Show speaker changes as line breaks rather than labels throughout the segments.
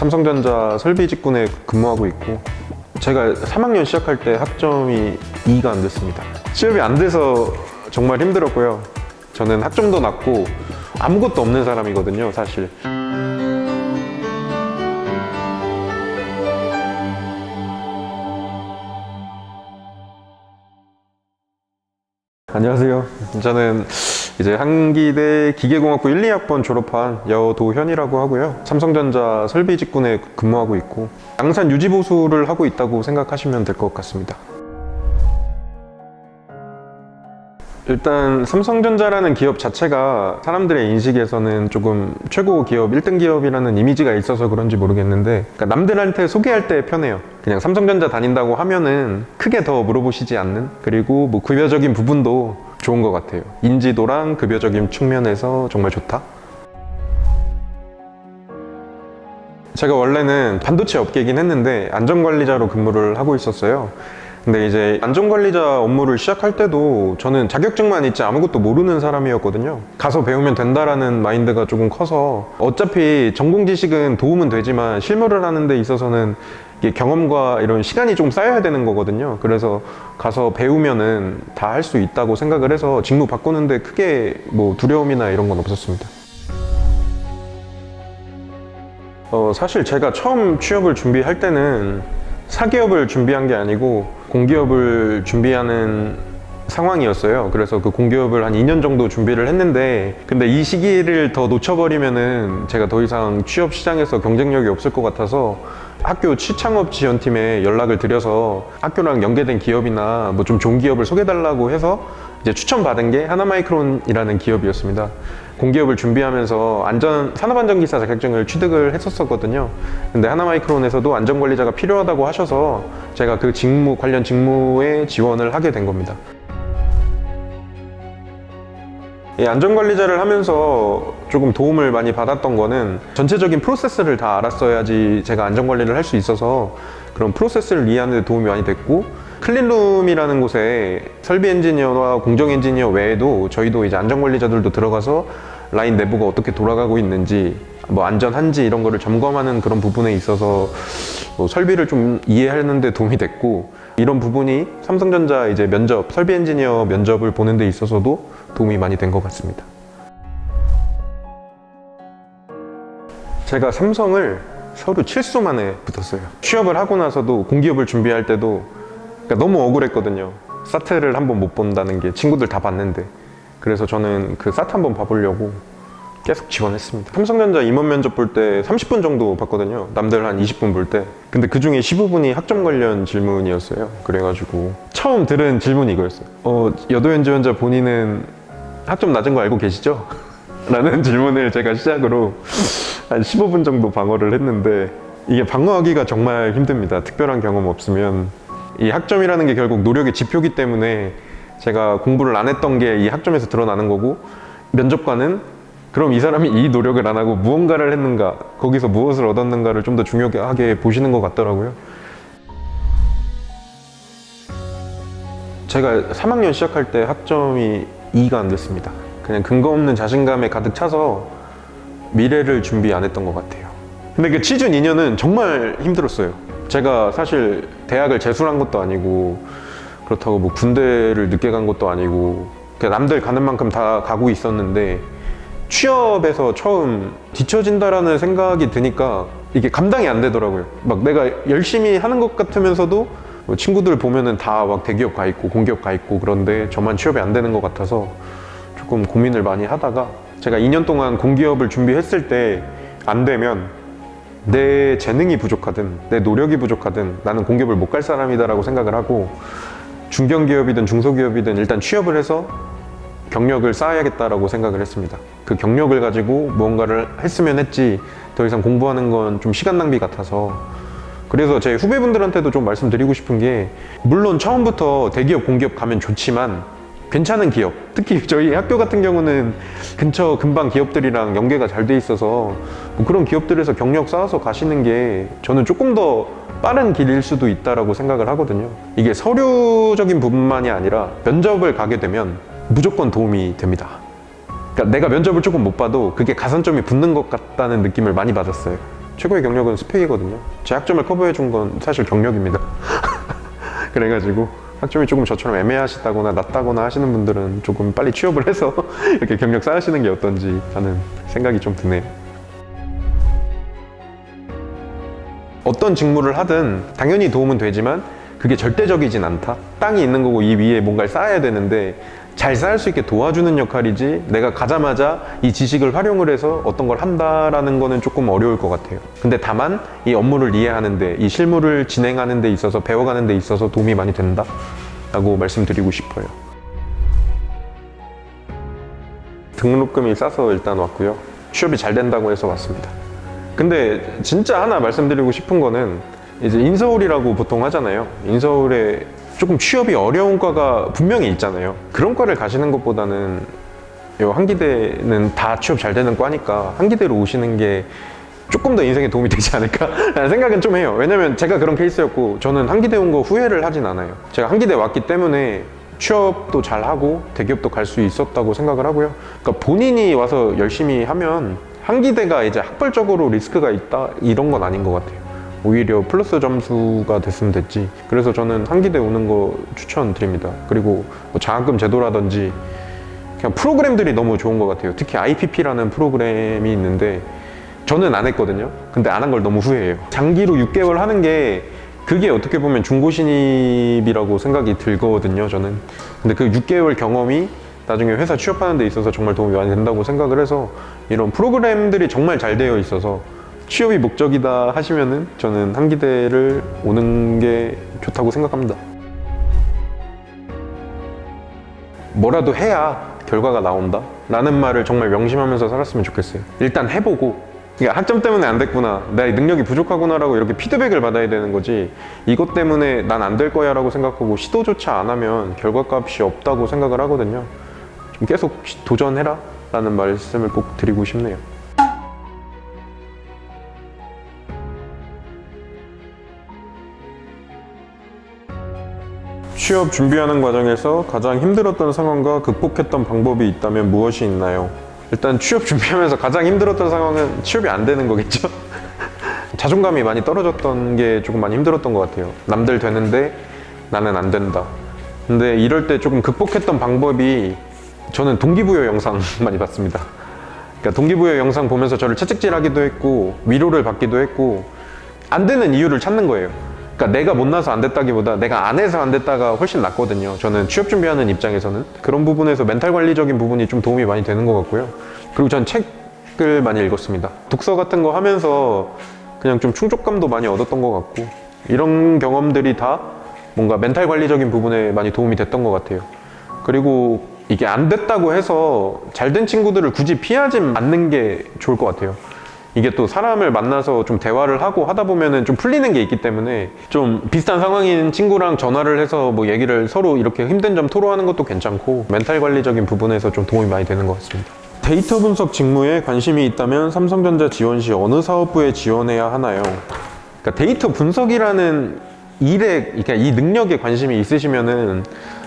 삼성전자 설비 직군에 근무하고 있고, 제가 3학년 시작할 때 학점이 2가 안 됐습니다. 취업이 안 돼서 정말 힘들었고요. 저는 학점도 낮고 아무것도 없는 사람이거든요, 사실. 안녕하세요. 저는 이제 한기대 기계공학부 1, 2학번 졸업한 여도현이라고 하고요. 삼성전자 설비 직군에 근무하고 있고, 양산 유지보수를 하고 있다고 생각하시면 될 것 같습니다. 일단 삼성전자라는 기업 자체가 사람들의 인식에서는 조금 최고 기업, 1등 기업이라는 이미지가 있어서 그런지 모르겠는데, 그러니까 남들한테 소개할 때 편해요. 그냥 삼성전자 다닌다고 하면은 크게 더 물어보시지 않는, 그리고 뭐 급여적인 부분도 좋은 것 같아요. 인지도랑 급여적인 측면에서 정말 좋다. 제가 원래는 반도체 업계이긴 했는데 안전관리자로 근무를 하고 있었어요. 근데 이제 안전관리자 업무를 시작할 때도 저는 자격증만 있지 아무것도 모르는 사람이었거든요. 가서 배우면 된다라는 마인드가 조금 커서, 어차피 전공 지식은 도움은 되지만 실무를 하는 데 있어서는 이게 경험과 이런 시간이 좀 쌓여야 되는 거거든요. 그래서 가서 배우면은 다 할 수 있다고 생각을 해서 직무 바꾸는데 크게 뭐 두려움이나 이런 건 없었습니다. 사실 제가 처음 취업을 준비할 때는 사기업을 준비한 게 아니고 공기업을 준비하는 상황이었어요. 그래서 그 공기업을 한 2년 정도 준비를 했는데, 근데 이 시기를 더 놓쳐버리면은 제가 더 이상 취업 시장에서 경쟁력이 없을 것 같아서 학교 취창업 지원팀에 연락을 드려서 학교랑 연계된 기업이나 뭐 좀 좋은 기업을 소개해달라고 해서 이제 추천받은 게 하나마이크론이라는 기업이었습니다. 공기업을 준비하면서 산업안전기사 자격증을 취득을 했었거든요. 근데 하나마이크론에서도 안전관리자가 필요하다고 하셔서 제가 그 관련 직무에 지원을 하게 된 겁니다. 이 안전관리자를 하면서 조금 도움을 많이 받았던 거는, 전체적인 프로세스를 다 알았어야지 제가 안전관리를 할 수 있어서 그런 프로세스를 이해하는 데 도움이 많이 됐고, 클린룸이라는 곳에 설비 엔지니어와 공정 엔지니어 외에도 저희도 이제 안전관리자들도 들어가서 라인 내부가 어떻게 돌아가고 있는지, 뭐 안전한지 이런 거를 점검하는 그런 부분에 있어서 뭐 설비를 좀 이해하는 데 도움이 됐고, 이런 부분이 삼성전자 이제 설비 엔지니어 면접을 보는 데 있어서도 도움이 많이 된 것 같습니다. 제가 삼성을 서류 7수 만에 붙었어요. 취업을 하고 나서도 공기업을 준비할 때도 그러니까 너무 억울했거든요. 사트를 한번 못 본다는 게, 친구들 다 봤는데. 그래서 저는 그 사트 한번 봐보려고 계속 지원했습니다. 삼성전자 임원 면접 볼 때 30분 정도 봤거든요. 남들 한 20분 볼 때. 근데 그 중에 15분이 학점 관련 질문이었어요. 그래가지고 처음 들은 질문이 이거였어요. 여도현 지원자 본인은 학점 낮은 거 알고 계시죠? 라는 질문을 제가 시작으로 한 15분 정도 방어를 했는데, 이게 방어하기가 정말 힘듭니다. 특별한 경험 없으면. 이 학점이라는 게 결국 노력의 지표기 때문에 제가 공부를 안 했던 게 이 학점에서 드러나는 거고, 면접관은 그럼 이 사람이 이 노력을 안 하고 무언가를 했는가, 거기서 무엇을 얻었는가를 좀 더 중요하게 보시는 것 같더라고요. 제가 3학년 시작할 때 학점이 2가 안 됐습니다. 그냥 근거 없는 자신감에 가득 차서 미래를 준비 안 했던 것 같아요. 근데 그 취준 2년은 정말 힘들었어요. 제가 사실 대학을 재수한 것도 아니고, 그렇다고 뭐 군대를 늦게 간 것도 아니고, 그냥 남들 가는 만큼 다 가고 있었는데, 취업에서 처음 뒤처진다라는 생각이 드니까 이게 감당이 안 되더라고요. 막 내가 열심히 하는 것 같으면서도 뭐 친구들 보면은 다 막 대기업 가 있고 공기업 가 있고, 그런데 저만 취업이 안 되는 것 같아서 조금 고민을 많이 하다가, 제가 2년 동안 공기업을 준비했을 때 안 되면 내 재능이 부족하든 내 노력이 부족하든 나는 공기업을 못 갈 사람이다라고 생각을 하고, 중견기업이든 중소기업이든 일단 취업을 해서 경력을 쌓아야겠다라고 생각을 했습니다. 그 경력을 가지고 무언가를 했으면 했지, 더 이상 공부하는 건 좀 시간 낭비 같아서. 그래서 제 후배분들한테도 좀 말씀드리고 싶은 게, 물론 처음부터 대기업 공기업 가면 좋지만 괜찮은 기업, 특히 저희 학교 같은 경우는 근처 근방 기업들이랑 연계가 잘 돼 있어서 뭐 그런 기업들에서 경력 쌓아서 가시는 게 저는 조금 더 빠른 길일 수도 있다라고 생각을 하거든요. 이게 서류적인 부분만이 아니라 면접을 가게 되면 무조건 도움이 됩니다. 그러니까 내가 면접을 조금 못 봐도 그게 가산점이 붙는 것 같다는 느낌을 많이 받았어요. 최고의 경력은 스펙이거든요. 제 학점을 커버해 준 건 사실 경력입니다. 그래가지고 학점이 조금 저처럼 애매하시다거나 낮다거나 하시는 분들은 조금 빨리 취업을 해서 이렇게 경력 쌓으시는 게 어떤지 하는 생각이 좀 드네요. 어떤 직무를 하든 당연히 도움은 되지만 그게 절대적이진 않다. 땅이 있는 거고 이 위에 뭔가를 쌓아야 되는데 잘 쌓을 수 있게 도와주는 역할이지 내가 가자마자 이 지식을 활용을 해서 어떤 걸 한다라는 거는 조금 어려울 것 같아요. 근데 다만 이 업무를 이해하는데 이 실무를 진행하는 데 있어서 배워가는 데 있어서 도움이 많이 된다 라고 말씀드리고 싶어요. 등록금이 싸서 일단 왔고요. 취업이 잘 된다고 해서 왔습니다. 근데 진짜 하나 말씀드리고 싶은 거는 이제 인서울이라고 보통 하잖아요. 인서울에 조금 취업이 어려운 과가 분명히 있잖아요. 그런 과를 가시는 것보다는 요 한기대는 다 취업 잘 되는 과니까 한기대로 오시는 게 조금 더 인생에 도움이 되지 않을까 라는 생각은 좀 해요. 왜냐면 제가 그런 케이스였고 저는 한기대 온 거 후회를 하진 않아요. 제가 한기대 왔기 때문에 취업도 잘하고 대기업도 갈 수 있었다고 생각을 하고요. 그러니까 본인이 와서 열심히 하면 한기대가 이제 학벌적으로 리스크가 있다 이런 건 아닌 것 같아요. 오히려 플러스 점수가 됐으면 됐지. 그래서 저는 한기대 오는 거 추천드립니다. 그리고 뭐 장학금 제도라든지 그냥 프로그램들이 너무 좋은 것 같아요. 특히 IPP라는 프로그램이 있는데 저는 안 했거든요. 근데 안 한 걸 너무 후회해요. 장기로 6개월 하는 게 그게 어떻게 보면 중고신입이라고 생각이 들거든요, 저는. 근데 그 6개월 경험이 나중에 회사 취업하는 데 있어서 정말 도움이 많이 된다고 생각을 해서 이런 프로그램들이 정말 잘 되어 있어서 취업이 목적이다 하시면은 저는 한기대를 오는 게 좋다고 생각합니다. 뭐라도 해야 결과가 나온다 라는 말을 정말 명심하면서 살았으면 좋겠어요. 일단 해보고 그러니까 학점 때문에 안 됐구나, 내 능력이 부족하구나 라고 이렇게 피드백을 받아야 되는 거지 이것 때문에 난 안 될 거야 라고 생각하고 시도조차 안 하면 결과값이 없다고 생각을 하거든요. 좀 계속 도전해라 라는 말씀을 꼭 드리고 싶네요. 취업 준비하는 과정에서 가장 힘들었던 상황과 극복했던 방법이 있다면 무엇이 있나요? 일단 취업 준비하면서 가장 힘들었던 상황은 취업이 안 되는 거겠죠? 자존감이 많이 떨어졌던 게 조금 많이 힘들었던 것 같아요. 남들 되는데 나는 안 된다. 근데 이럴 때 조금 극복했던 방법이 저는 동기부여 영상 많이 봤습니다. 그러니까 동기부여 영상 보면서 저를 채찍질하기도 했고 위로를 받기도 했고 안 되는 이유를 찾는 거예요. 그러니까 내가 못나서 안 됐다기보다 내가 안 해서 안 됐다가 훨씬 낫거든요. 저는 취업 준비하는 입장에서는 그런 부분에서 멘탈 관리적인 부분이 좀 도움이 많이 되는 것 같고요. 그리고 전 책을 많이 읽었습니다. 독서 같은 거 하면서 그냥 좀 충족감도 많이 얻었던 것 같고 이런 경험들이 다 뭔가 멘탈 관리적인 부분에 많이 도움이 됐던 것 같아요. 그리고 이게 안 됐다고 해서 잘 된 친구들을 굳이 피하지 않는 게 좋을 것 같아요. 이게 또 사람을 만나서 좀 대화를 하고 하다 보면은 좀 풀리는 게 있기 때문에 좀 비슷한 상황인 친구랑 전화를 해서 뭐 얘기를 서로 이렇게 힘든 점 토로하는 것도 괜찮고 멘탈 관리적인 부분에서 좀 도움이 많이 되는 것 같습니다. 데이터 분석 직무에 관심이 있다면 삼성전자 지원 시 어느 사업부에 지원해야 하나요? 그러니까 데이터 분석이라는 일에, 그러니까 이 능력에 관심이 있으시면은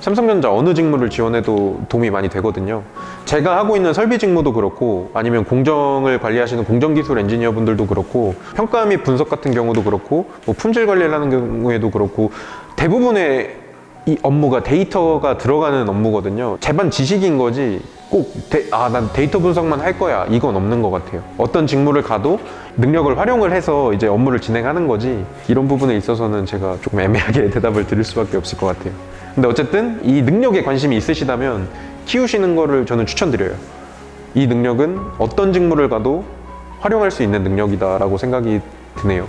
삼성전자 어느 직무를 지원해도 도움이 많이 되거든요. 제가 하고 있는 설비 직무도 그렇고 아니면 공정을 관리하시는 공정기술 엔지니어 분들도 그렇고 평가 및 분석 같은 경우도 그렇고 뭐 품질 관리를 하는 경우에도 그렇고 대부분의 이 업무가 데이터가 들어가는 업무거든요. 제반 지식인 거지 꼭 난 데이터 분석만 할 거야 이건 없는 것 같아요. 어떤 직무를 가도 능력을 활용을 해서 이제 업무를 진행하는 거지 이런 부분에 있어서는 제가 조금 애매하게 대답을 드릴 수밖에 없을 것 같아요. 근데 어쨌든 이 능력에 관심이 있으시다면 키우시는 거를 저는 추천드려요. 이 능력은 어떤 직무를 가도 활용할 수 있는 능력이다 라고 생각이 드네요.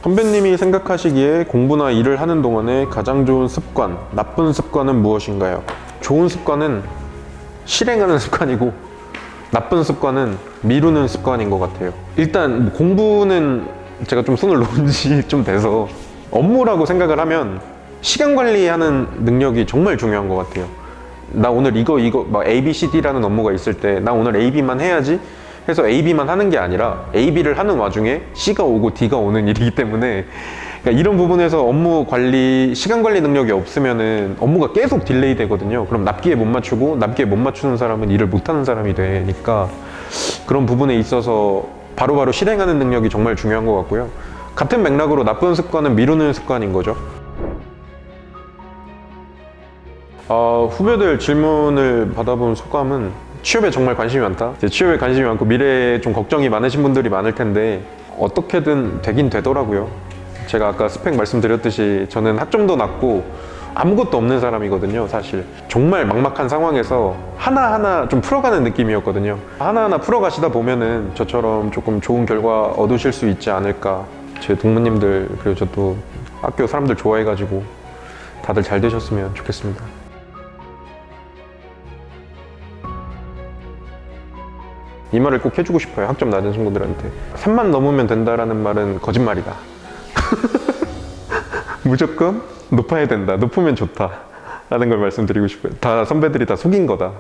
선배님이 생각하시기에 공부나 일을 하는 동안에 가장 좋은 습관, 나쁜 습관은 무엇인가요? 좋은 습관은 실행하는 습관이고 나쁜 습관은 미루는 습관인 것 같아요. 일단 공부는 제가 좀 손을 놓은 지 좀 돼서 업무라고 생각을 하면 시간 관리하는 능력이 정말 중요한 것 같아요. 나 오늘 이거 막 A, B, C, D라는 업무가 있을 때 나 오늘 A, B만 해야지 해서 A, B만 하는 게 아니라 A, B를 하는 와중에 C가 오고 D가 오는 일이기 때문에 그러니까 이런 부분에서 업무 관리, 시간 관리 능력이 없으면은 업무가 계속 딜레이 되거든요. 그럼 납기에 못 맞추고 납기에 못 맞추는 사람은 일을 못하는 사람이 되니까 그런 부분에 있어서 바로바로 실행하는 능력이 정말 중요한 것 같고요. 같은 맥락으로 나쁜 습관은 미루는 습관인 거죠. 후배들 질문을 받아본 소감은 취업에 정말 관심이 많다. 이제 취업에 관심이 많고 미래에 좀 걱정이 많으신 분들이 많을 텐데 어떻게든 되긴 되더라고요. 제가 아까 스펙 말씀드렸듯이 저는 학점도 낮고 아무것도 없는 사람이거든요. 사실 정말 막막한 상황에서 하나하나 좀 풀어가는 느낌이었거든요. 하나하나 풀어가시다 보면은 저처럼 조금 좋은 결과 얻으실 수 있지 않을까. 제 동무님들 그리고 저도 학교 사람들 좋아해가지고 다들 잘 되셨으면 좋겠습니다. 이 말을 꼭 해주고 싶어요. 학점 낮은 친구들한테. 3만 넘으면 된다라는 말은 거짓말이다. 무조건 높아야 된다. 높으면 좋다. 라는 걸 말씀드리고 싶어요. 다 선배들이 다 속인 거다.